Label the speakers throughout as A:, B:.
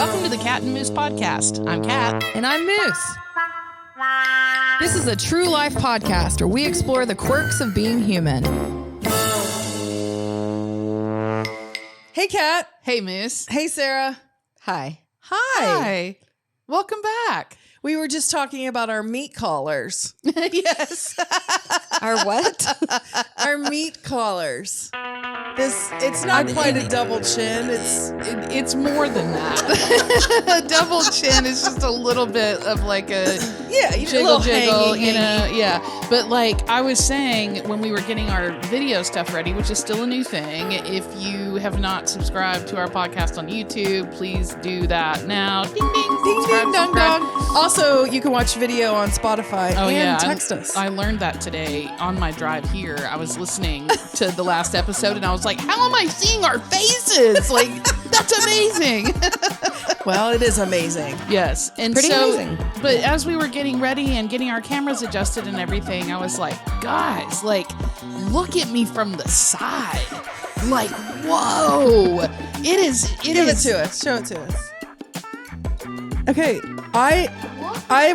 A: Welcome to the Cat and Moose podcast. I'm Cat.
B: And I'm Moose. This is a true life podcast where we explore the quirks of being human. Hey, Cat.
A: Hey, Moose.
B: Hey, Sara.
C: Hi.
A: Hi. Welcome back.
B: We were just talking about our meat collars.
A: Yes.
C: Our what?
B: Our meat collars. It's not quite a double chin.
A: It's more than that. A double chin is just a little bit of like a jiggle, you know, yeah. But like I was saying when we were getting our video stuff ready, which is still a new thing, if you have not subscribed to our podcast on YouTube, please do that now. Ding, ding,
B: Ding, ding, dong, dong. Also, you can watch video on Spotify and text us.
A: I learned that today on my drive here. I was listening to the last episode and I was like, how am I seeing our faces? Like, that's amazing.
B: Well, it is amazing.
A: Yes. And
C: Pretty amazing.
A: But as we were getting ready and getting our cameras adjusted and everything, I was like, guys, like, look at me from the side. Like, whoa. Give
B: it to us. Show it to us. Okay, I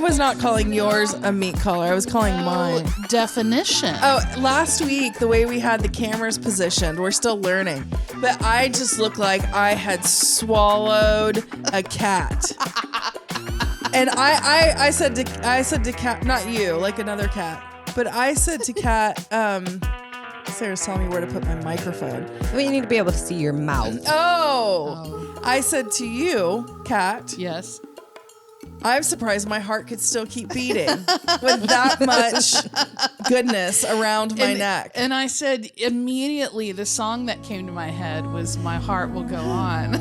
B: was not calling yours a meat collar. I was calling mine.
A: Definition.
B: Oh, last week, the way we had the cameras positioned, we're still learning. But I just looked like I had swallowed a cat. And I said to Cat, not you, like another cat. But I said to Cat, Sarah's telling me where to put my microphone.
C: Well, you need to be able to see your mouth.
B: Oh. I said to you, Cat.
A: Yes.
B: I'm surprised my heart could still keep beating with that much goodness around my neck.
A: And I said immediately the song that came to my head was My Heart Will Go On.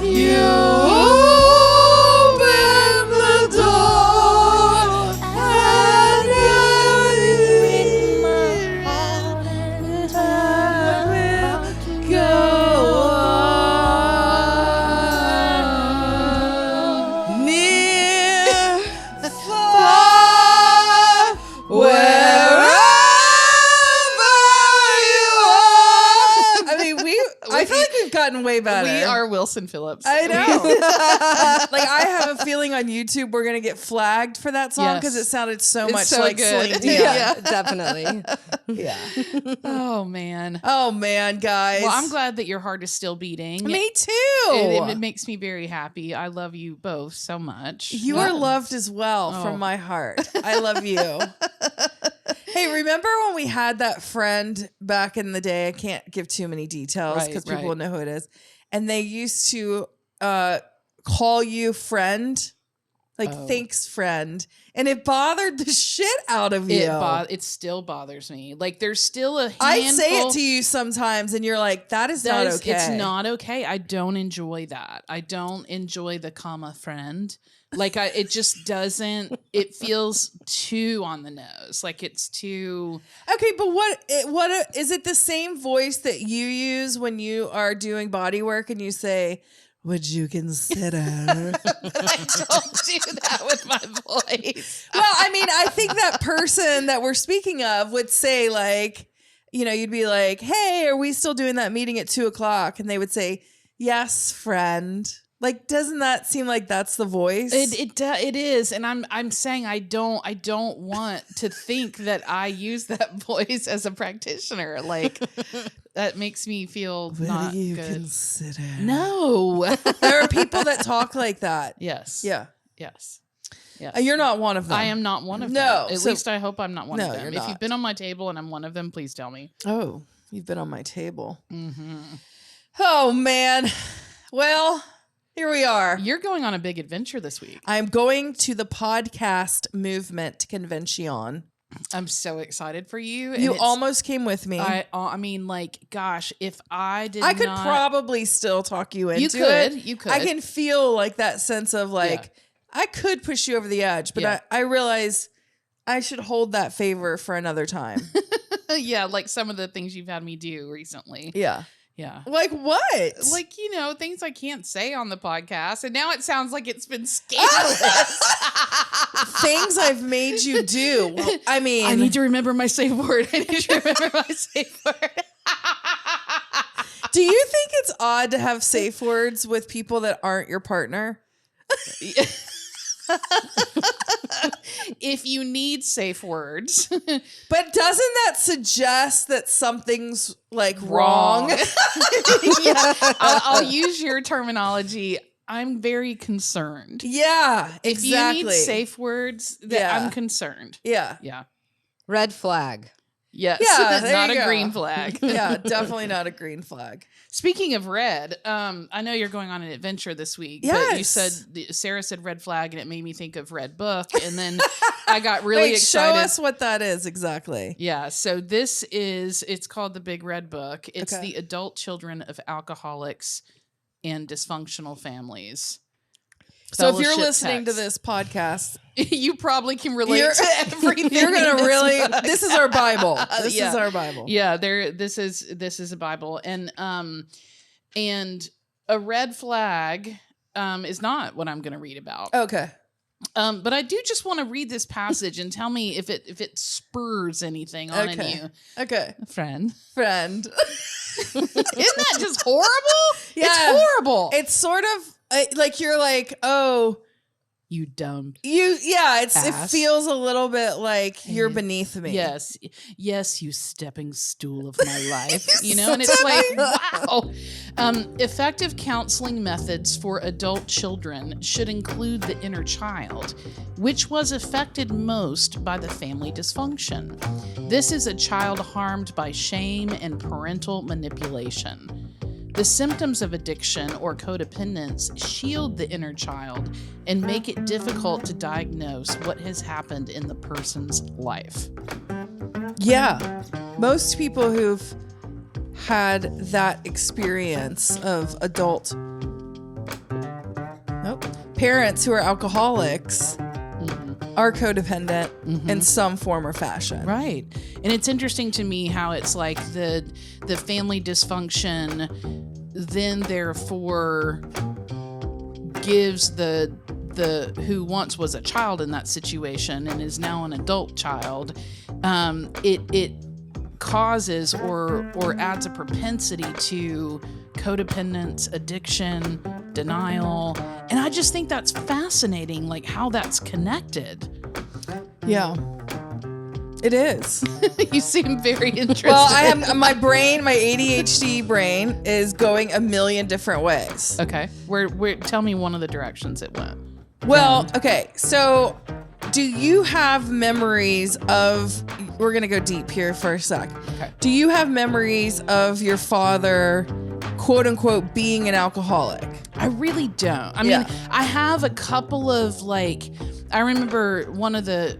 B: You open the door and everything my heart and I will go on. Near, far, wherever you are. I mean, I feel like we've gotten way better.
A: We are Wilson Phillips.
B: I know. Like, I have a feeling on YouTube we're going to get flagged for that song because it sounded so much
A: so
B: like
A: good.
B: Celine Dion.
C: Yeah, definitely.
B: Yeah.
A: Oh, man.
B: Oh, man, guys.
A: Well, I'm glad that your heart is still beating.
B: Me too.
A: It makes me very happy. I love you both so much.
B: You are loved as well from my heart. I love you. Hey, remember when we had that friend back in the day? I can't give too many details because people will know who it is. And they used to call you friend, like thanks friend. And it bothered the shit out of you.
A: It still bothers me. Like there's still a handful.
B: I say it to you sometimes and you're like, that is not okay.
A: It's not okay. I don't enjoy that. I don't enjoy the comma friend. Like it just doesn't, it feels too on the nose. Like it's too.
B: Okay, but what is it the same voice that you use when you are doing body work and you say, would you consider?
A: I don't do that with my voice.
B: Well, I mean, I think that person that we're speaking of would say like, you know, you'd be like, hey, are we still doing that meeting at 2:00? And they would say, yes, friend. Like, doesn't that seem like that's the voice?
A: It is, and I'm saying I don't want to think that I use that voice as a practitioner. Like that makes me feel not
B: you
A: good.
B: Consider?
A: No,
B: there are people that talk like that.
A: Yes.
B: Yeah.
A: Yes.
B: You're not one of them.
A: I am not one of them.
B: No.
A: At least I hope I'm not one of them.
B: You're
A: If
B: not.
A: you've been on my table and I'm one of them, please tell me.
B: Oh, you've been on my table.
A: Mm-hmm.
B: Oh man. Well. Here we are.
A: You're going on a big adventure this week.
B: I'm going to the podcast movement convention.
A: I'm so excited for you.
B: You almost came with me.
A: I mean, like, gosh, if I did
B: I could probably still talk you into it.
A: You could.
B: I can feel like that sense of like, I could push you over the edge, but I realize I should hold that favor for another time.
A: Yeah, like some of the things you've had me do recently.
B: Yeah.
A: Yeah.
B: Like what?
A: Like, you know, things I can't say on the podcast. And now it sounds like it's been scandalous.
B: Things I've made you do. I mean.
A: I need to remember my safe word. I need to remember my safe word.
B: Do you think it's odd to have safe words with people that aren't your partner?
A: If you need safe words.
B: But doesn't that suggest that something's like wrong?
A: Yeah, I'll use your terminology. I'm very concerned.
B: Yeah, exactly.
A: If you need safe words, I'm concerned.
B: Yeah.
A: Yeah.
C: Red flag.
A: Yes.
B: Yeah,
A: not a green flag.
B: Yeah, definitely not a green flag.
A: Speaking of red, I know you're going on an adventure this week.
B: Yes.
A: But you said, Sarah said red flag, and it made me think of red book. And then I got really excited.
B: Show us what that is exactly.
A: Yeah. So it's called The Big Red Book. It's the adult children of alcoholics and dysfunctional families.
B: So if you're listening to this podcast,
A: you probably can relate to everything.
B: You're gonna really. This is our Bible. This is our Bible.
A: Yeah, this is a Bible, and a red flag is not what I'm going to read about.
B: Okay.
A: But I do just want to read this passage and tell me if it spurs anything on in you.
B: Okay.
A: Friend.
B: Isn't
A: that just horrible?
B: Yeah.
A: It's horrible.
B: It's sort of like you're like, oh,
A: you dumb.
B: It feels a little bit like you're beneath me.
A: Yes, you stepping stool of my life. And it's like, wow. Effective counseling methods for adult children should include the inner child, which was affected most by the family dysfunction. This is a child harmed by shame and parental manipulation. The symptoms of addiction or codependence shield the inner child and make it difficult to diagnose what has happened in the person's life.
B: Yeah. Most people who've had that experience of adult parents who are alcoholics are codependent in some form or fashion.
A: Right. And it's interesting to me how it's like the family dysfunction then therefore gives the who once was a child in that situation and is now an adult child, it causes or adds a propensity to codependence, addiction, denial. And I just think that's fascinating, like how that's connected.
B: Yeah. It is.
A: You seem very interested.
B: Well, I have my ADHD brain is going a million different ways.
A: Okay. Where tell me one of the directions it went.
B: Well, okay. So do you have memories of, we're going to go deep here for a sec.
A: Okay.
B: Do you have memories of your father, quote unquote, being an alcoholic?
A: I really don't. I mean, I have a couple of I remember one of the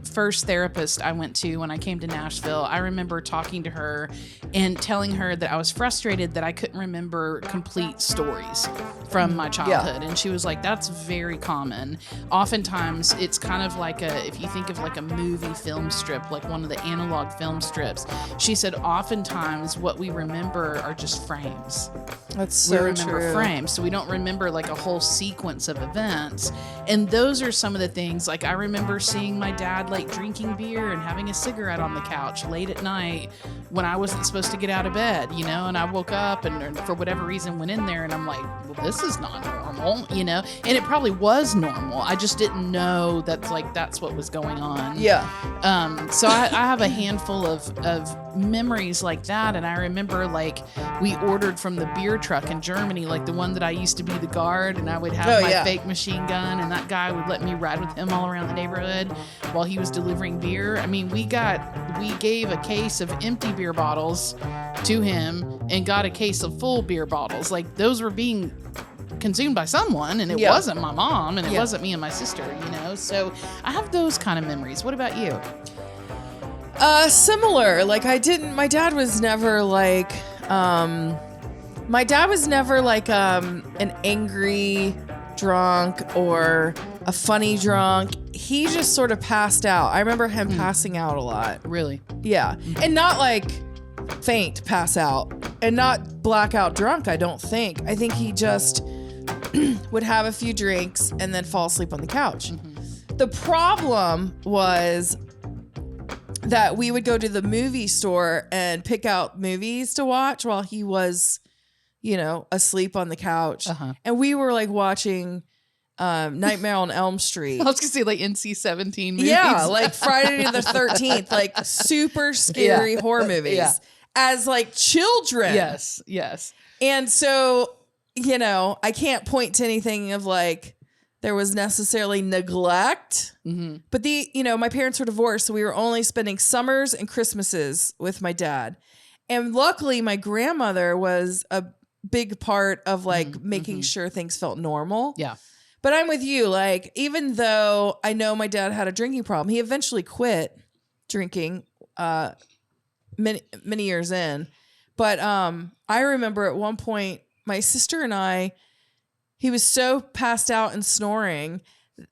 A: first therapist I went to when I came to Nashville, I remember talking to her and telling her that I was frustrated that I couldn't remember complete stories from my childhood. And she was like, that's very common. Oftentimes it's kind of like if you think of like a movie film strip, like one of the analog film strips, she said oftentimes what we remember are just frames.
B: That's so
A: we remember
B: true.
A: frames, so we don't remember like a whole sequence of events. And those are some of the things, like I remember seeing my dad like drinking beer and having a cigarette on the couch late at night when I wasn't supposed to get out of bed, and I woke up and for whatever reason went in there and I'm like, well, this is not normal, and it probably was normal. I just didn't know that's what was going on.
B: Yeah.
A: So I have a handful of memories like that. And I remember we ordered from the beer truck in Germany, like the one that I used to be the guard, and I would have my fake machine gun, and that guy would let me ride with him all around the neighborhood while he was delivering beer. I mean, we gave a case of empty beer bottles to him and got a case of full beer bottles. Like those were being consumed by someone, and it wasn't my mom, and it wasn't me and my sister, So I have those kind of memories. What about you?
B: Similar. My dad was never an angry drunk or a funny drunk. He just sort of passed out. I remember him passing out a lot.
A: Really?
B: Yeah. And not faint pass out and not blackout drunk, I don't think. I think he just would have a few drinks and then fall asleep on the couch. The problem was that we would go to the movie store and pick out movies to watch while he was, asleep on the couch. And we were like watching Nightmare on Elm Street.
A: I was gonna say like NC-17 movies.
B: Yeah, like Friday the 13th, like super scary horror movies. Yeah. As like children.
A: Yes.
B: And so, I can't point to anything of like there was necessarily neglect. But my parents were divorced, so we were only spending summers and Christmases with my dad. And luckily my grandmother was a big part of like making sure things felt normal.
A: Yeah.
B: But I'm with you. Like, even though I know my dad had a drinking problem, he eventually quit drinking many years in. But I remember at one point, my sister and I, he was so passed out and snoring,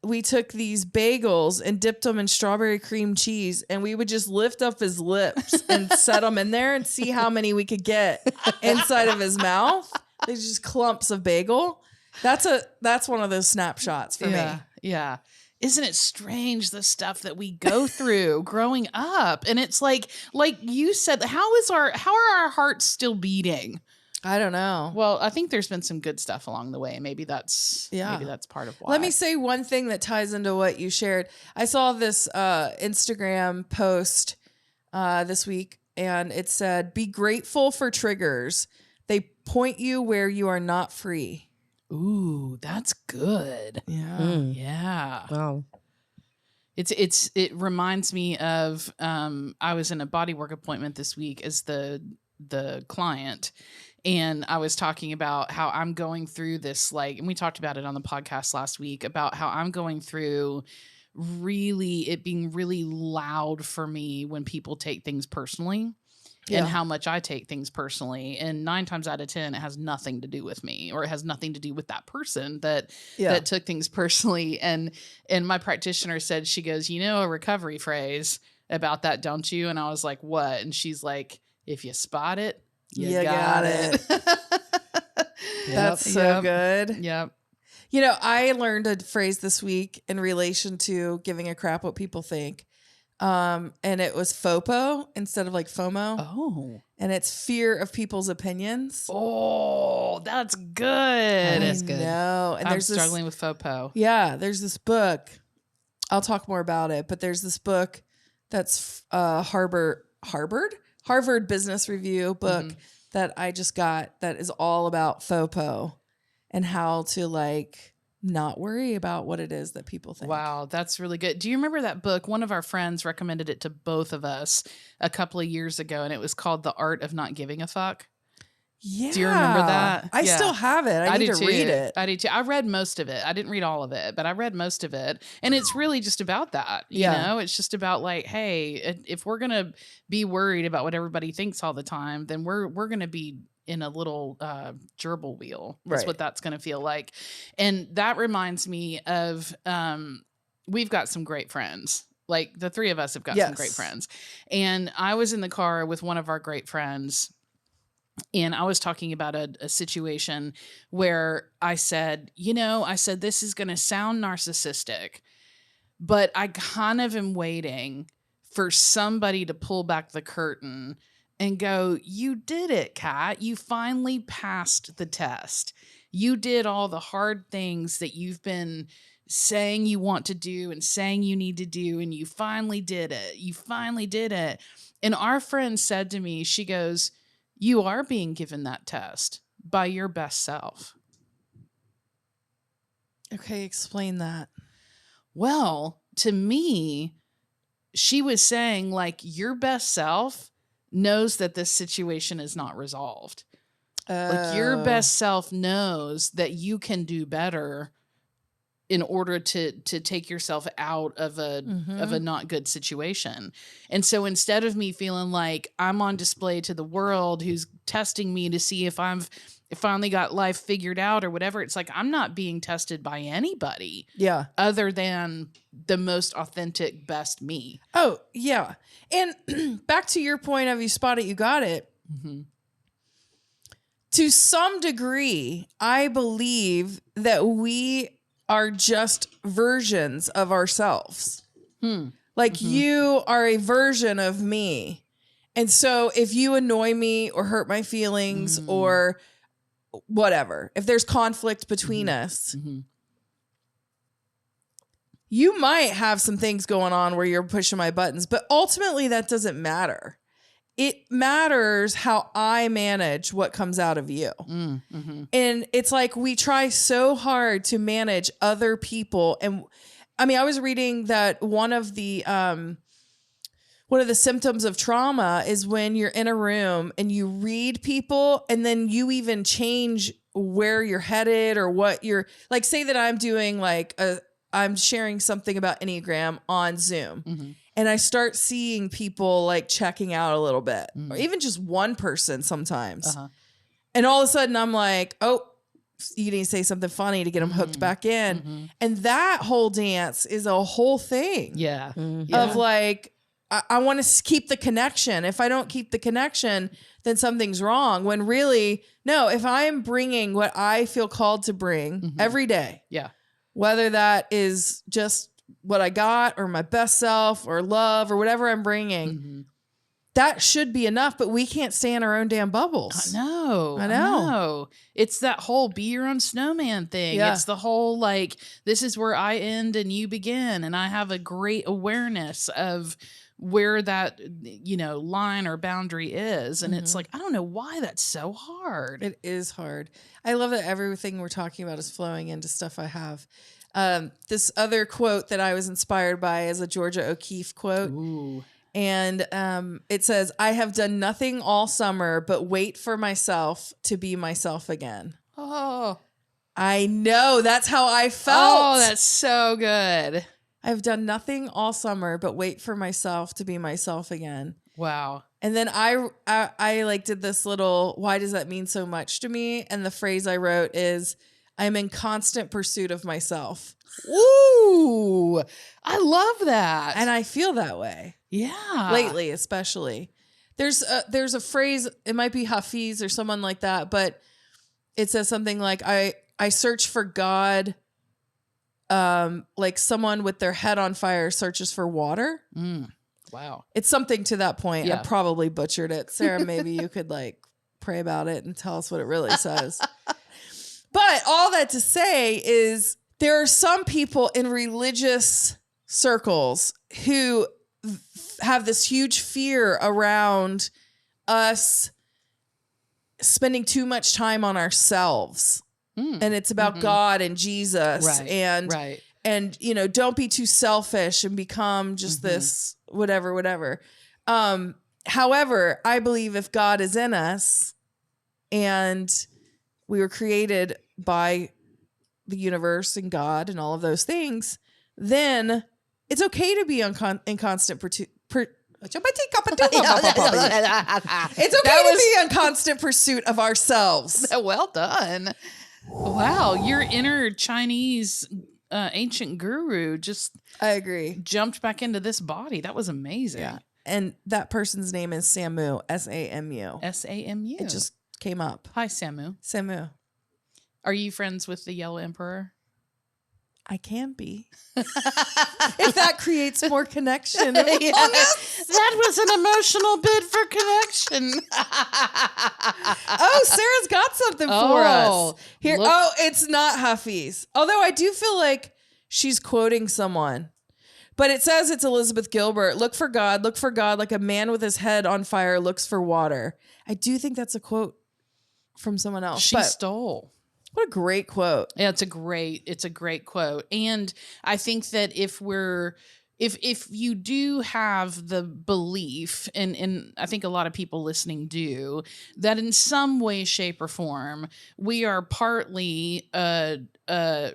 B: we took these bagels and dipped them in strawberry cream cheese, and we would just lift up his lips and set them in there and see how many we could get inside of his mouth. There's just clumps of bagel. That's one of those snapshots for me.
A: Yeah. Isn't it strange, the stuff that we go through growing up? And it's like you said, how are our hearts still beating?
B: I don't know.
A: Well, I think there's been some good stuff along the way. Maybe that's part of why.
B: Let me say one thing that ties into what you shared. I saw this Instagram post this week, and it said, "Be grateful for triggers. They point you where you are not free."
A: Ooh, that's good.
B: Yeah.
A: Yeah.
C: Wow.
A: It reminds me of I was in a bodywork appointment this week as the client, and I was talking about how I'm going through this, and we talked about it on the podcast last week, about how I'm going through it being really loud for me when people take things personally. And how much I take things personally. And 9 times out of 10, it has nothing to do with me, or it has nothing to do with that person that took things personally. And my practitioner said, she goes, a recovery phrase about that, don't you? And I was like, what? And she's like, if you spot it, you got it.
B: That's so good.
A: Yep.
B: I learned a phrase this week in relation to giving a crap what people think. And it was FOPO instead of like FOMO.
A: Oh.
B: And it's fear of people's opinions.
A: Oh, that's good.
C: That is good.
B: No, and
A: I'm struggling with FOPO.
B: Yeah, there's this book. I'll talk more about it, but there's this book that's Harvard Business Review book that I just got that is all about FOPO and how to not worry about what it is that people think.
A: Wow, that's really good. Do you remember that book? One of our friends recommended it to both of us a couple of years ago, and it was called The Art of Not Giving a Fuck.
B: Yeah.
A: Do you remember that?
B: I still have it. I need to read it.
A: I do too. I read most of it. I didn't read all of it, but I read most of it. And it's really just about that. You know, it's just about hey, if we're going to be worried about what everybody thinks all the time, then we're going to be in a little gerbil wheel. That's what that's going to feel like. And that reminds me of, we've got some great friends. The three of us have got some great friends. And I was in the car with one of our great friends, and I was talking about a situation where I said, this is going to sound narcissistic, but I kind of am waiting for somebody to pull back the curtain and go, you did it, Kat. You finally passed the test. You did all the hard things that you've been saying you want to do and saying you need to do, and you finally did it. You finally did it. And our friend said to me, she goes, you are being given that test by your best self.
B: Okay, explain that.
A: Well, to me, she was saying your best self knows that this situation is not resolved. Your best self knows that you can do better in order to take yourself out of a not good situation. And so instead of me feeling like I'm on display to the world who's testing me to see if I've finally got life figured out or whatever, it's I'm not being tested by anybody other than the most authentic, best me.
B: Oh, yeah. And back to your point of you spot it, you got it.
A: Mm-hmm.
B: To some degree, I believe that we are just versions of ourselves. Like you are a version of me. And so if you annoy me or hurt my feelings or whatever, if there's conflict between us, you might have some things going on where you're pushing my buttons, but ultimately that doesn't matter. It matters how I manage what comes out of you. And it's like we try so hard to manage other people. And I mean, I was reading that one of the symptoms of trauma is when you're in a room and you read people and then you even change where you're headed or what you're like. Say that I'm doing I'm sharing something about Enneagram on Zoom and I start seeing people like checking out a little bit or even just one person sometimes. And all of a sudden I'm like, oh, you need to say something funny to get them hooked back in. And that whole dance is a whole thing.
A: Yeah.
B: Of like, I want to keep the connection. If I don't keep the connection, then something's wrong. When really, no, if I am bringing what I feel called to bring every day, whether that is just what I got or my best self or love or whatever I'm bringing, that should be enough. But we can't stay in our own damn bubbles.
A: I know. It's that whole be your own snowman thing.
B: Yeah.
A: It's the whole like, this is where I end and you begin. And I have a great awareness of where that, line or boundary is. And it's like, I don't know why that's so hard.
B: It is hard. I love that everything we're talking about is flowing into stuff I have. This other quote that I was inspired by is a Georgia O'Keeffe quote.
A: Ooh.
B: And it says, I have done nothing all summer but wait for myself to be myself again.
A: Oh,
B: I know. That's how I felt.
A: Oh, that's so good.
B: I've done nothing all summer but wait for myself to be myself again.
A: Wow.
B: And then I like did this little, why does that mean so much to me? And the phrase I wrote is, I'm in constant pursuit of myself.
A: Ooh, I love that.
B: And I feel that way.
A: Yeah.
B: Lately, especially. There's a phrase, it might be Hafiz or someone like that, but it says something like, I search for God like someone with their head on fire searches for water.
A: Wow.
B: It's something to that point.
A: Yeah.
B: I probably butchered it. Sarah, maybe you could like pray about it and tell us what it really says. But all that to say is there are some people in religious circles who have this huge fear around us spending too much time on ourselves. And it's about God and Jesus and don't be too selfish and become just this whatever. However, I believe if God is in us and we were created by the universe and God and all of those things, then it's okay to be in constant pursuit. It's okay to be in constant pursuit of ourselves.
A: Well done. Wow, your inner Chinese ancient guru just
B: I agree.
A: Jumped back into this body. That was amazing.
B: Yeah. And that person's name is Samu, S-A-M-U.
A: S-A-M-U.
B: It just came up.
A: Hi, Samu.
B: Samu.
A: Are you friends with the Yellow Emperor?
B: I can be. If that creates more connection.
A: That was an emotional bid for connection.
B: Oh, Sarah's got something for us. Here. Oh, it's not Hafiz. Although I do feel like she's quoting someone. But it says it's Elizabeth Gilbert. Look for God like a man with his head on fire looks for water. I do think that's a quote from someone else.
A: She stole.
B: What a great quote.
A: Yeah, it's a great quote. And I think that if you do have the belief, and I think a lot of people listening do, that in some way, shape, or form, we are partly a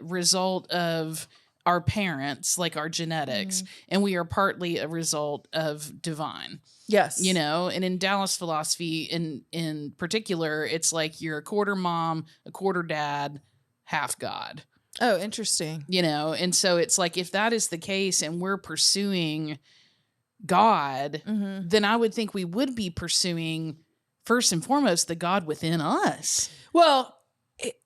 A: result of our parents, like our genetics, and we are partly a result of divine.
B: Yes.
A: And in Dallas philosophy in particular, it's like you're a quarter mom, a quarter dad, half God.
B: Oh, interesting.
A: And so it's like, if that is the case and we're pursuing God, then I would think we would be pursuing first and foremost the God within us.
B: Well,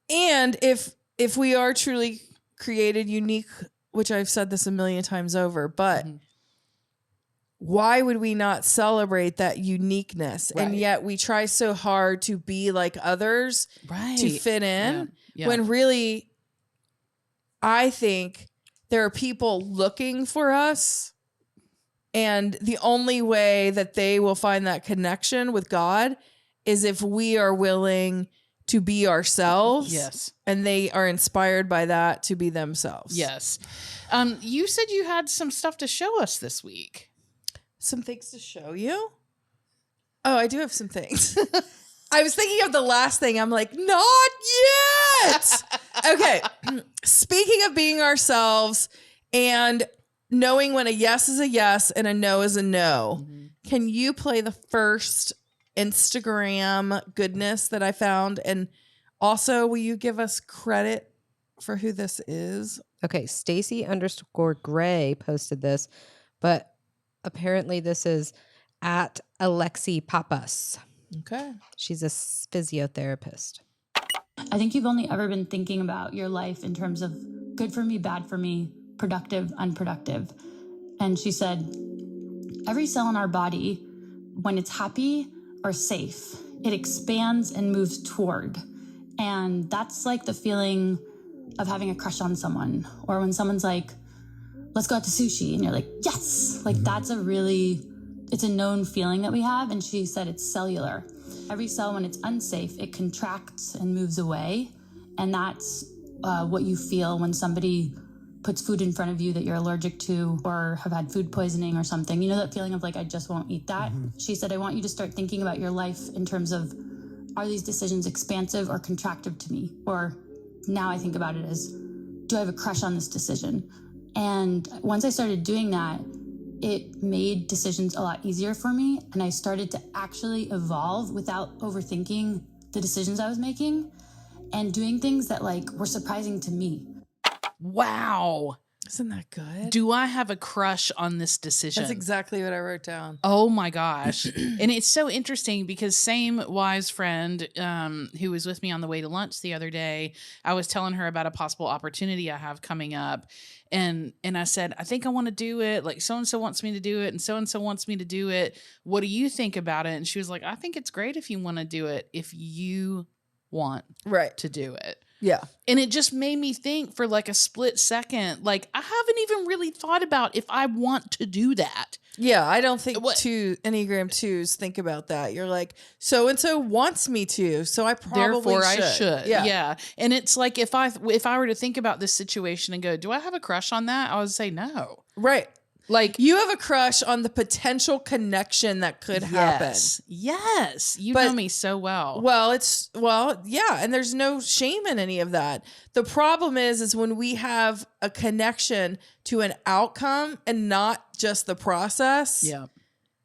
B: and if we are truly created unique, which I've said this a million times over, but why would we not celebrate that uniqueness?
A: Right.
B: And yet we try so hard to be like others, to fit in, when really, I think there are people looking for us. And the only way that they will find that connection with God is if we are willing to be ourselves.
A: Yes.
B: And they are inspired by that to be themselves.
A: Yes. You said you had some stuff to show us this week.
B: Some things to show you? Oh, I do have some things. I was thinking of the last thing. I'm like, not yet. Okay. Speaking of being ourselves and knowing when a yes is a yes and a no is a no, can you play the first Instagram goodness that I found? And also, will you give us credit for who this is?
C: Okay, Stacy_Gray posted this, but apparently this is at Alexi Papas.
B: Okay.
C: She's a physiotherapist.
D: I think you've only ever been thinking about your life in terms of good for me, bad for me, productive, unproductive. And she said, every cell in our body, when it's happy or safe, it expands and moves toward. And that's like the feeling of having a crush on someone, or when someone's like, let's go out to sushi. And you're like, yes, like that's it's a known feeling that we have. And she said it's cellular. Every cell, when it's unsafe, it contracts and moves away. And that's what you feel when somebody puts food in front of you that you're allergic to or have had food poisoning or something. You know that feeling of like, I just won't eat that? She said, I want you to start thinking about your life in terms of, are these decisions expansive or contractive to me? Or now I think about it as, do I have a crush on this decision? And once I started doing that, it made decisions a lot easier for me. And I started to actually evolve without overthinking the decisions I was making and doing things that like were surprising to me.
A: Wow.
B: Isn't that good?
A: Do I have a crush on this decision?
B: That's exactly what I wrote down.
A: Oh my gosh. And it's so interesting because same wise friend who was with me on the way to lunch the other day, I was telling her about a possible opportunity I have coming up. And I said, I think I want to do it. Like so-and-so wants me to do it and so-and-so wants me to do it. What do you think about it? And she was like, I think it's great if you want to do it, if you want to do it.
B: Yeah.
A: And it just made me think for like a split second, like I haven't even really thought about if I want to do that.
B: Yeah, I don't think Enneagram 2s think about that. You're like, so-and-so wants me to, so I probably
A: I should. Yeah. And it's like if I were to think about this situation and go, do I have a crush on that? I would say no.
B: Right.
A: Like
B: you have a crush on the potential connection that could happen.
A: Yes. You know me so well.
B: Yeah. And there's no shame in any of that. The problem is when we have a connection to an outcome and not just the process.
A: Yep.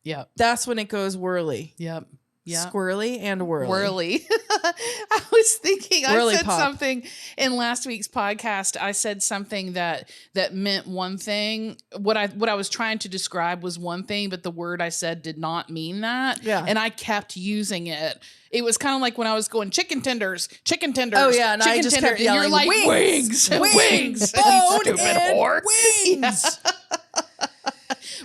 A: Yep.
B: That's when it goes whirly.
A: Yep. Yeah.
B: Squirrely and whirly.
A: Whirly. I was thinking,
B: whirly
A: I said
B: pop.
A: something in last week's podcast. I said something that meant one thing. What I was trying to describe was one thing, but the word I said did not mean that.
B: Yeah.
A: And I kept using it. It was kind of like when I was going chicken tenders.
B: Oh yeah, and I just kept yelling,
A: and you're like, wings.
B: Bone
A: Stupid
B: and
A: whore.
B: Wings.
A: Yeah.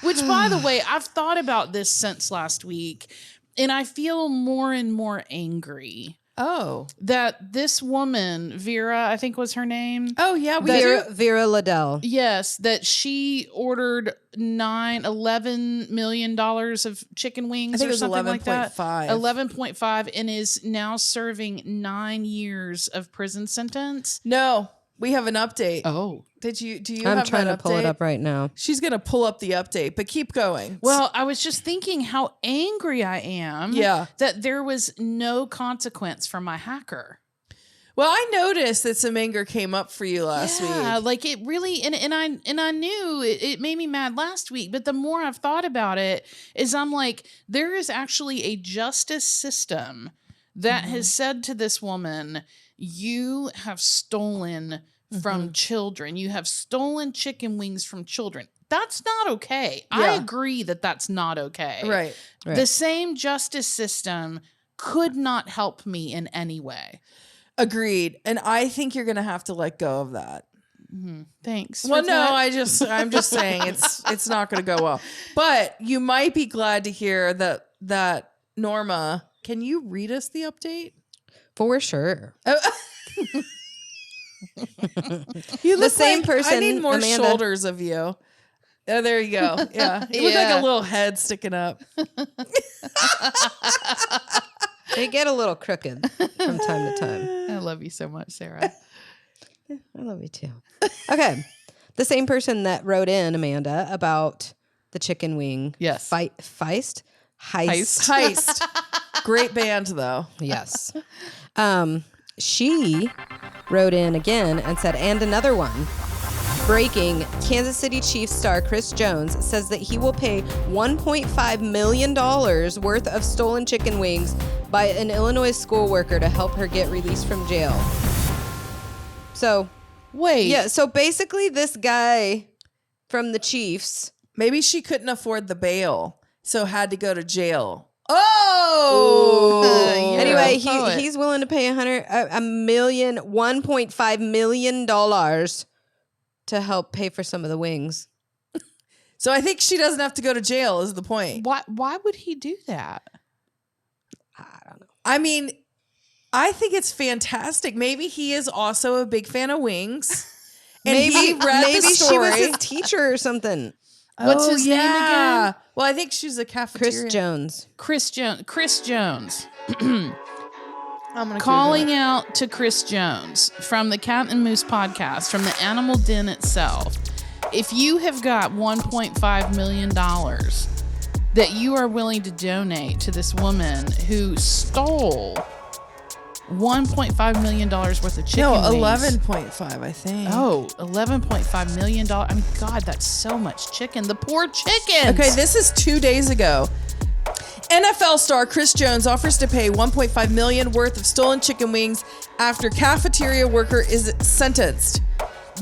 A: Which, by the way, I've thought about this since last week. And I feel more and more angry.
B: Oh.
A: That this woman, Vera, I think was her name.
B: Oh, yeah.
C: Vera Lidell.
A: Yes. That she ordered $11 million of chicken wings
B: I think
A: or
B: it was
A: something like that. 11.5 and is now serving 9 years of prison sentence.
B: No. We have an update.
A: Oh.
B: Do you have that update?
C: I'm trying to pull it up right now.
B: She's going to pull up the update, but keep going.
A: Well, I was just thinking how angry I am that there was no consequence for my hacker.
B: Well, I noticed that some anger came up for you last week.
A: Yeah, like it really, and I knew it made me mad last week, but the more I've thought about it is I'm like, there is actually a justice system that has said to this woman, you have stolen from children. You have stolen chicken wings from children. That's not okay. Yeah. I agree that that's not okay.
B: Right.
A: The same justice system could not help me in any way.
B: Agreed. And I think you're going to have to let go of that.
A: Thanks.
B: Well, no, I'm just saying it's not going to go well. But you might be glad to hear that Norma, can you read us the update?
C: For sure.
B: You look
C: the same
B: like,
C: person.
B: I need more
C: Amanda.
B: shoulders of you. Oh, there you go. Yeah. You look like a little head sticking up.
C: They get a little crooked from time to time.
A: I love you so much, Sarah.
C: I love you too. Okay. The same person that wrote in, Amanda, about the chicken wing.
A: Yes.
C: Heist.
B: Great band, though.
C: Yes. She wrote in again and said, and another one. Breaking, Kansas City Chiefs star Chris Jones says that he will pay $1.5 million worth of stolen chicken wings by an Illinois school worker to help her get released from jail. So,
A: wait.
C: Yeah, so basically this guy from the Chiefs.
B: Maybe she couldn't afford the bail, so had to go to jail. Oh!
C: Anyway, he's willing to pay $1.5 million to help pay for some of the wings.
B: So I think she doesn't have to go to jail is the point.
A: Why would he do that?
C: I don't know.
B: I mean, I think it's fantastic. Maybe he is also a big fan of wings. And he read the story.
C: She was his teacher or something.
A: What's his name again?
B: Well, I think she's a cafeteria.
C: Chris Jones.
B: I'm gonna
A: calling out to Chris Jones from the Cat and Moose podcast, from the Animal Den itself. If you have got $1.5 million that you are willing to donate to this woman who stole $1.5 million worth of chicken wings.
B: 11.5, I think.
A: Oh, $11.5 million. I mean, God, that's so much chicken. The poor chickens.
B: Okay, this is 2 days ago. NFL star Chris Jones offers to pay $1.5 million worth of stolen chicken wings after cafeteria worker is sentenced.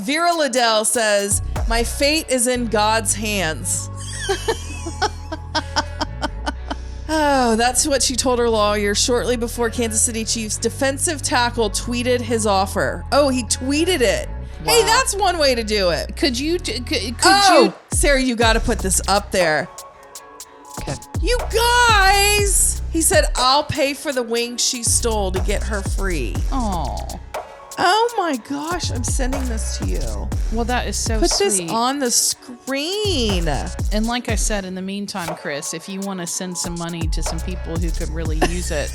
B: Vera Lidell says, "My fate is in God's hands." Oh, that's what she told her lawyer shortly before Kansas City Chiefs defensive tackle tweeted his offer. Oh, he tweeted it. Wow. Hey, that's one way to do it.
A: Could you?
B: Sarah, you got to put this up there.
C: Okay.
B: You guys! He said, I'll pay for the wings she stole to get her free. Oh my gosh, I'm sending this to you.
A: Well, that is so
B: sweet. Put this on the screen.
A: And like I said, in the meantime, Chris, if you want to send some money to some people who could really use it.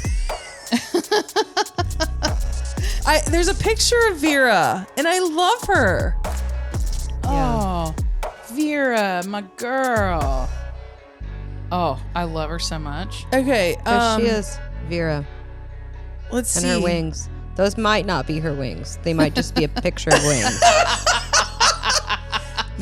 B: There's a picture of Vera, and I love her.
A: Oh, Vera, my girl. Oh, I love her so much.
B: Okay.
C: There she is, Vera.
B: Let's see.
C: And her wings. Those might not be her wings. They might just be a picture of wings.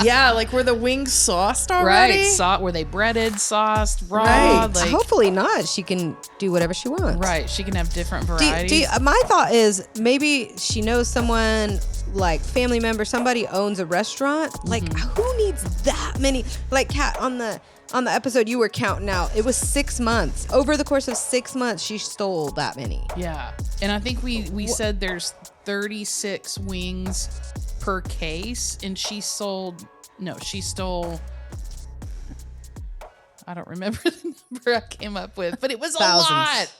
B: Yeah, like were the wings sauced already?
A: Right. Were they breaded, sauced, raw?
C: Right. Like, hopefully not. She can do whatever she wants.
A: Right. She can have different varieties.
C: My thought is maybe she knows someone, like family member, somebody owns a restaurant. Mm-hmm. Like who needs that many? Like Kat, on the episode you were counting out, it was 6 months. Over the course of 6 months, she stole that many.
A: Yeah. And I think we said there's 36 wings per case, and she stole, I don't remember the number I came up with, but it was
C: Thousands.
A: A lot.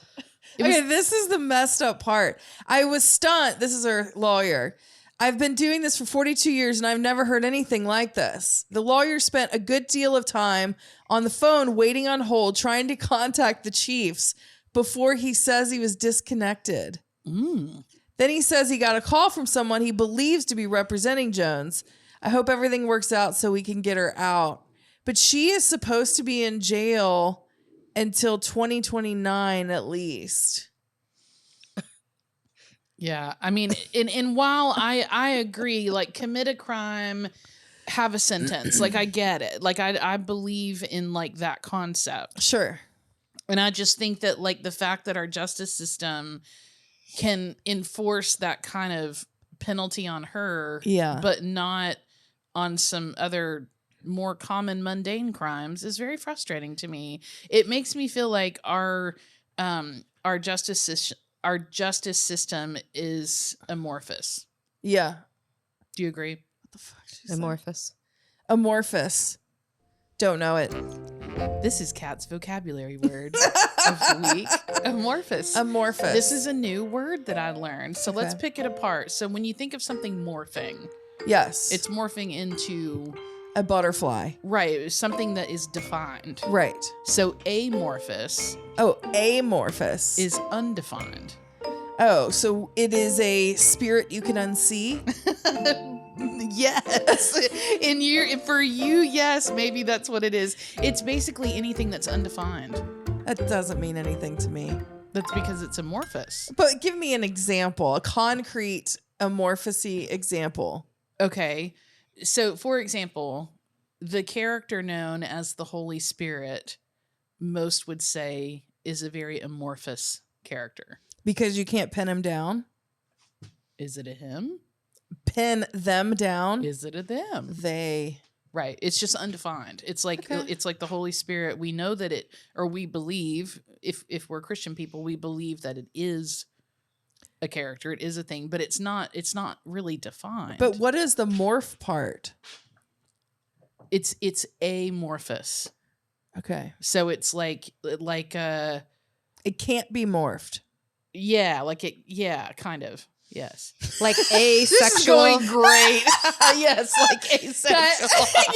B: This is the messed up part. I was stunned. This is her lawyer. I've been doing this for 42 years and I've never heard anything like this. The lawyer spent a good deal of time on the phone waiting on hold, trying to contact the Chiefs before he says he was disconnected. Then he says he got a call from someone he believes to be representing Jones. I hope everything works out so we can get her out. But she is supposed to be in jail until 2029 at least.
A: Yeah, I mean, and while I agree, like, commit a crime, have a sentence. Like, I get it. Like, I believe in, like, that concept.
B: Sure.
A: And I just think that, like, the fact that our justice system can enforce that kind of penalty on her, but not on some other more common mundane crimes is very frustrating to me. It makes me feel like our justice system is amorphous.
B: Yeah.
A: Do you agree?
B: What the fuck did you
C: Amorphous.
B: say? Amorphous. Don't know it.
A: This is Kat's vocabulary word of the week. Amorphous.
B: Amorphous.
A: This is a new word that I learned. So let's pick it apart. So when you think of something morphing,
B: yes,
A: it's morphing into
B: a butterfly.
A: Right, something that is defined.
B: Right.
A: So amorphous.
B: Oh, amorphous
A: is undefined.
B: Oh, so it is a spirit you can unsee?
A: Yes. For you, yes, maybe that's what it is. It's basically anything that's undefined.
B: That doesn't mean anything to me.
A: That's because it's amorphous.
B: But give me an example, a concrete amorphous-y example.
A: Okay. So, for example, the character known as the Holy Spirit, most would say, is a very amorphous character.
B: Because you can't pin him down?
A: Is it a him?
B: Pin them down?
A: Is it a them?
B: They.
A: Right. It's just undefined. It's like it's like the Holy Spirit. We know that it, or we believe, if we're Christian people, we believe that it is a character. It is a thing, but it's not really defined.
B: But what is the morph part?
A: It's amorphous.
B: Okay.
A: So it's like
B: it can't be morphed.
A: Yeah, kind of. Yes.
C: Like asexual.
A: This is going great. Yes, like asexual.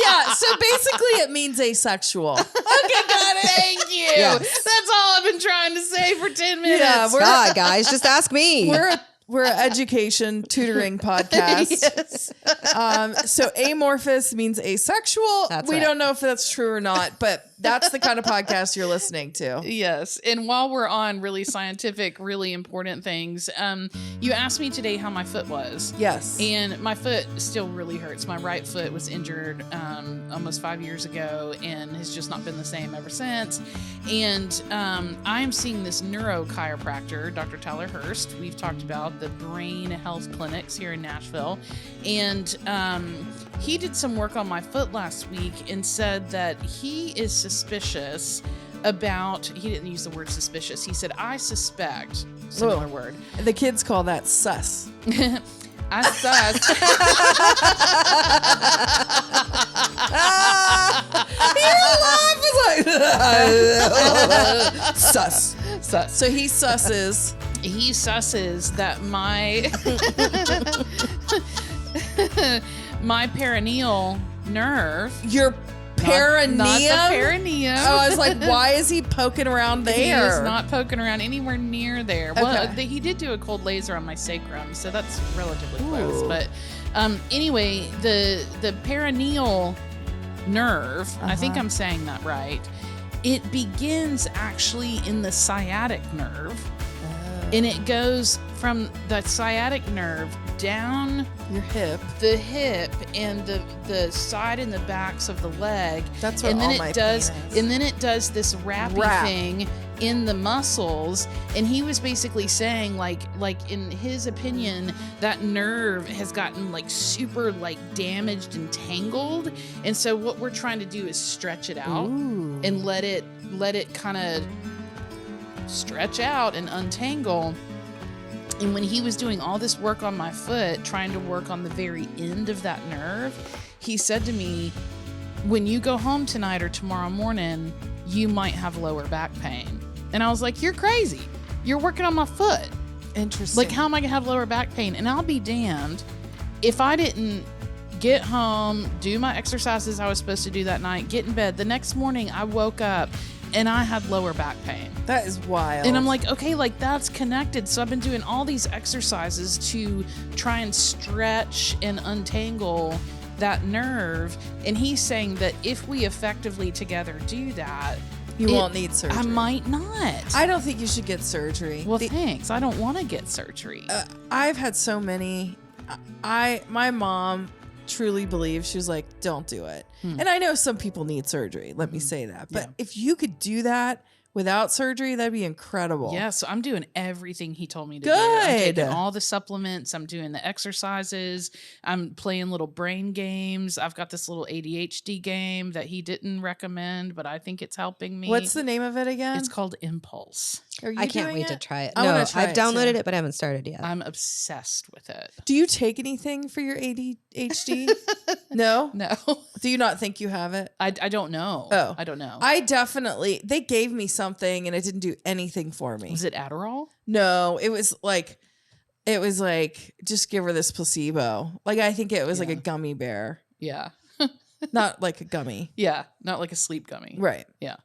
B: Yeah, so basically it means asexual.
A: Okay, got it. Thank you.
C: Yes.
A: That's all I've been trying to say for 10 minutes.
B: Yeah,
C: God, guys, just ask me.
B: We're an education tutoring podcast.
A: Yes.
B: So amorphous means asexual.
C: That's
B: we
C: right.
B: don't know if that's true or not, but that's the kind of podcast you're listening to.
A: Yes. And while we're on really scientific, really important things, you asked me today how my foot was.
B: Yes.
A: And my foot still really hurts. My right foot was injured almost 5 years ago and has just not been the same ever since. And I'm seeing this neurochiropractor, Dr. Tyler Hurst. We've talked about the brain health clinics here in Nashville. And he did some work on my foot last week and said that he is suspicious about, he didn't use the word suspicious. He said, I suspect, similar word.
B: The kids call that sus.
A: I sus.
B: Your laugh is like sus.
A: Sus.
B: So he susses.
A: He susses that my my perineal nerve.
B: Your perineum?
A: Not the perineum.
B: Oh, I was like, why is he poking around there?
A: He is not poking around anywhere near there.
B: Okay.
A: Well, he did do a cold laser on my sacrum, so that's relatively close. But anyway, the perineal nerve, I think I'm saying that right, it begins actually in the sciatic nerve. And it goes from the sciatic nerve down
B: your hip,
A: the hip, and the side and the backs of the leg.
B: That's what
A: and then
B: all
A: it
B: my
A: does.
B: pain is.
A: And then it does this wrappy thing in the muscles. And he was basically saying, like in his opinion, that nerve has gotten like super like damaged and tangled. And so what we're trying to do is stretch it out and let it kind of stretch out and untangle. And when he was doing all this work on my foot, trying to work on the very end of that nerve, he said to me, when you go home tonight or tomorrow morning, you might have lower back pain. And I was like, you're crazy. You're working on my foot.
B: Interesting.
A: Like, how am I gonna have lower back pain? And I'll be damned if I didn't get home, do my exercises I was supposed to do that night, get in bed. The next morning I woke up and I had lower back pain.
B: That is wild.
A: And I'm like, okay, like that's connected. So I've been doing all these exercises to try and stretch and untangle that nerve. And he's saying that if we effectively together do that,
B: you won't need surgery.
A: I might not.
B: I don't think you should get surgery.
A: Well, thanks. I don't want to get surgery.
B: I've had so many. My mom truly believes, she was like, don't do it. And I know some people need surgery. Let me say that. But if you could do that without surgery, that'd be incredible.
A: Yeah, so I'm doing everything he told me to
B: Good.
A: do. I'm taking all the supplements. I'm doing the exercises. I'm playing little brain games. I've got this little ADHD game that he didn't recommend, but I think it's helping me.
B: What's the name of it again?
A: It's called Impulse.
C: I can't wait to try it.
B: I
C: No,
B: try
C: I've downloaded it, but I haven't started yet.
A: I'm obsessed with it.
B: Do you take anything for your ADHD? No?
A: No.
B: Do you not think you have it?
A: I don't know.
B: Oh.
A: I don't know.
B: They gave me something and it didn't do anything for me.
A: Was it Adderall?
B: No, it was like, just give her this placebo. Like, I think it was like a gummy bear.
A: Yeah.
B: Not like a gummy.
A: Yeah. Not like a sleep gummy.
B: Right.
A: Yeah.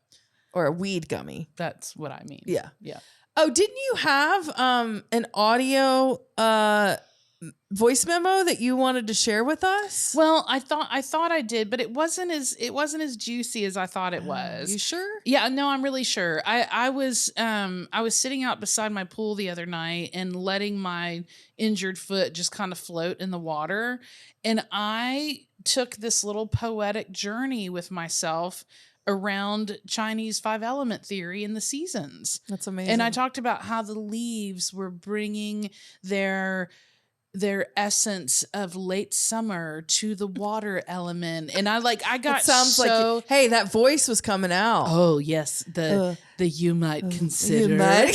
B: Or a weed gummy.
A: That's what I mean.
B: Yeah.
A: Yeah.
B: Oh, didn't you have an audio voice memo that you wanted to share with us?
A: Well, I thought I did, but it wasn't as juicy as I thought it was.
B: You sure?
A: Yeah, no, I'm really sure. I was sitting out beside my pool the other night and letting my injured foot just kind of float in the water, and I took this little poetic journey with myself around Chinese 5-element theory and the seasons.
B: That's amazing.
A: And I talked about how the leaves were bringing their essence of late summer to the water element. And I got
B: it sounds like, hey, that voice was coming out.
A: Oh, yes. The you might consider.
B: You might.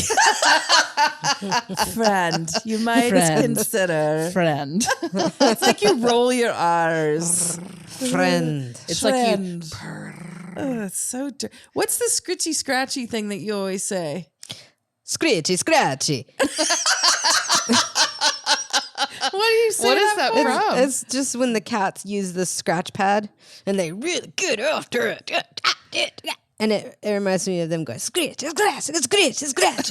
B: Friend. You might consider.
A: Friend.
B: It's like you roll your R's.
C: Friend.
A: It's
B: Friend.
A: like you purr.
B: Oh, it's so what's the Scritchy Scratchy thing that you always say?
C: Scritchy Scratchy.
B: What do you say?
A: What is that
B: for?
A: from?
C: It's just when the cats use the scratch pad and they really get after it. And it reminds me of them going, scratch, scratch, scratch, scratch.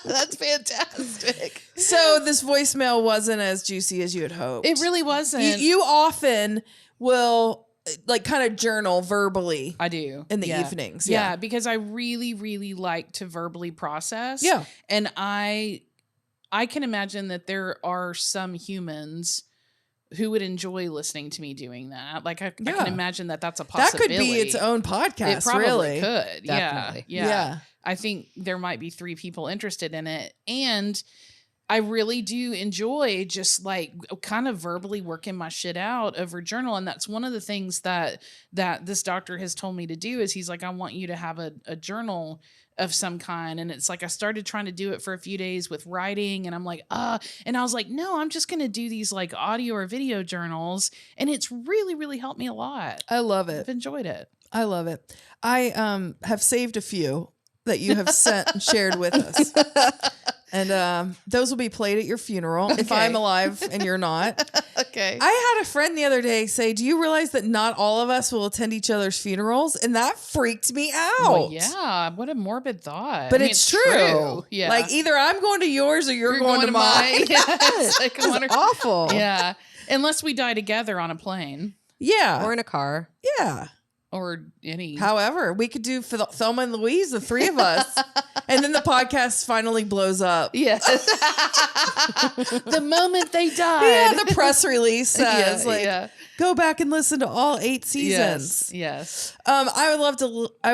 A: That's fantastic.
B: So this voicemail wasn't as juicy as you had hoped.
A: It really wasn't.
B: You often will like kind of journal verbally.
A: I do.
B: In the evenings.
A: Yeah, because I really, really like to verbally process.
B: Yeah.
A: And I can imagine that there are some humans who would enjoy listening to me doing that. Like I can imagine that that's a possibility.
B: That could be its own podcast.
A: It probably
B: really
A: could.
C: Definitely.
A: Yeah. I think there might be 3 people interested in it. And I really do enjoy just like kind of verbally working my shit out over journal. And that's one of the things that this doctor has told me to do is he's like, I want you to have a journal of some kind. And it's like, I started trying to do it for a few days with writing and I'm like, and I was like, no, I'm just going to do these like audio or video journals. And it's really, really helped me a lot.
B: I love it.
A: I've enjoyed it.
B: I love it. I have saved a few that you have sent and shared with us. And those will be played at your funeral if I'm alive and you're not.
A: Okay.
B: I had a friend the other day say, do you realize that not all of us will attend each other's funerals? And that freaked me out.
A: Well, yeah. What a morbid thought.
B: But it's true.
A: Yeah.
B: Like either I'm going to yours or you're going to mine.
A: Yes. Like,
C: It's awful.
A: Yeah. Unless we die together on a plane
B: Yeah.
C: Or in a car.
B: Yeah.
A: or any.
B: However, we could do Thelma and Louise, the 3 of us. And then the podcast finally blows up.
A: Yes. The moment they died.
B: Yeah, the press release says go back and listen to all 8 seasons.
A: Yes.
B: I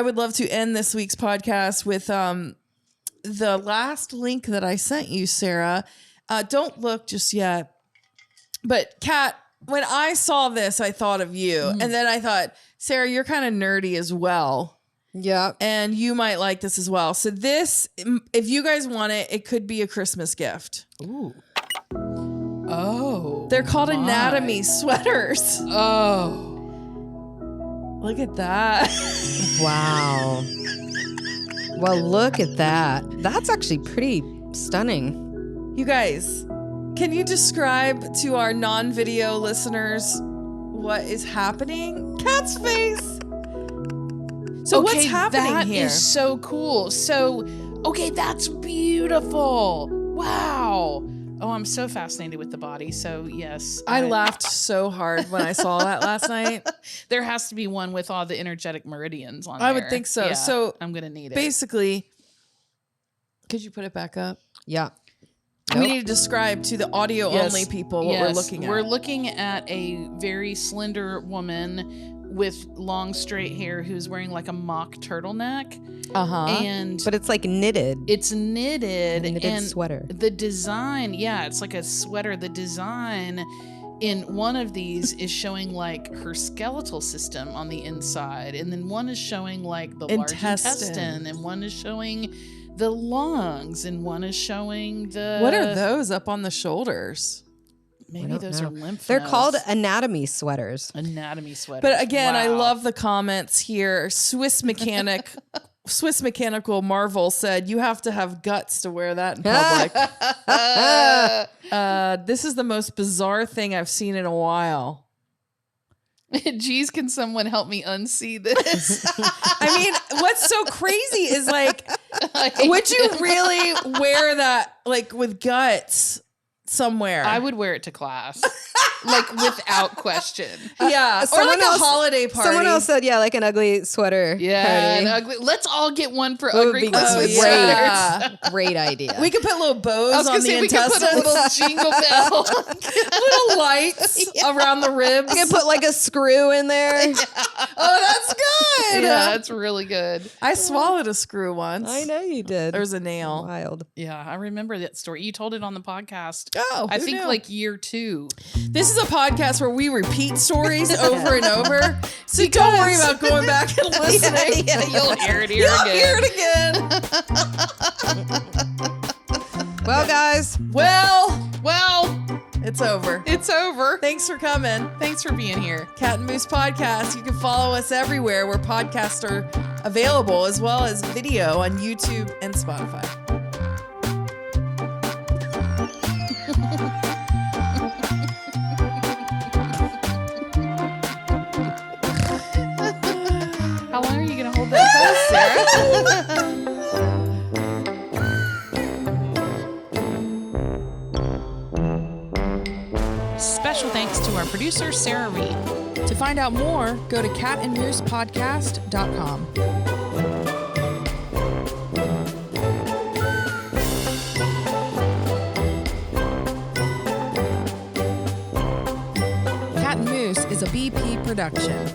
B: would love to end this week's podcast with the last link that I sent you, Sarah. Don't look just yet. But Kat, when I saw this, I thought of you. Mm-hmm. And then I thought, Sarah, you're kind of nerdy as well.
C: Yeah.
B: And you might like this as well. So this, if you guys want it, it could be a Christmas gift.
A: Ooh. Oh.
B: They're called anatomy sweaters.
A: Oh.
B: Look at that.
C: Wow. Well, look at that. That's actually pretty stunning.
B: You guys, can you describe to our non-video listeners what is happening? Kat's face. So what's happening here?
A: That is so cool. So, okay, that's beautiful. Wow. Oh, I'm so fascinated with the body. So, yes.
B: I laughed so hard when I saw that last night.
A: There has to be one with all the energetic meridians on there.
B: I would think so.
A: Yeah,
B: so
A: I'm going to need it.
B: Basically, could you put it back up?
C: Yeah.
B: We need to describe to the audio only people what we're looking at.
A: We're looking at a very slender woman with long straight hair who's wearing like a mock turtleneck.
C: But it's like knitted.
A: It's knitted.
C: A knitted sweater.
A: The design, it's like a sweater. The design in one of these is showing like her skeletal system on the inside, and then one is showing like the large intestine, and one is showing the lungs, and one is showing the...
B: What are those up on the shoulders?
A: Maybe those are lymph
C: They're
A: nodes.
C: called anatomy sweaters.
A: Anatomy sweaters.
B: But again, I love the comments here. Swiss Mechanical Marvel said, you have to have guts to wear that in public. This is the most bizarre thing I've seen in a while.
A: Geez, can someone help me unsee this?
B: I mean, what's so crazy is like, would you really wear that like with guts somewhere?
A: I would wear it to class. Like without question.
B: Yeah. Or like a holiday party.
C: Someone else said, like an ugly sweater.
A: Yeah.
C: An
A: ugly. Let's all get one for ugly Christmas
C: great.
A: sweaters.
C: Great idea.
B: We could put little bows on the intestines.
A: We could put a little jingle bell.
B: Little lights around the ribs.
C: You can put like a screw in there.
B: Oh, that's good.
A: Yeah, that's really good.
B: I swallowed a screw once.
C: I know you did.
B: There's a nail.
C: Wild.
A: Yeah, I remember that story. You told it on the podcast.
B: Oh,
A: I think
B: knew?
A: like year 2.
B: This is a podcast where we repeat stories over and over. So don't worry about going back and listening.
A: You'll hear it here again.
B: Hear it again.
C: Well, guys.
B: Well,
A: It's
B: over.
A: It's over.
B: Thanks for coming.
A: Thanks for being here.
B: Cat and Moose Podcast. You can follow us everywhere where podcasts are available, as well as video on YouTube and Spotify.
A: How long are you going to hold that pose, Sarah? Special thanks to our producer, Sarah Reed.
B: To find out more, go to catandmoosepodcast.com. Cat and Moose is a BP production.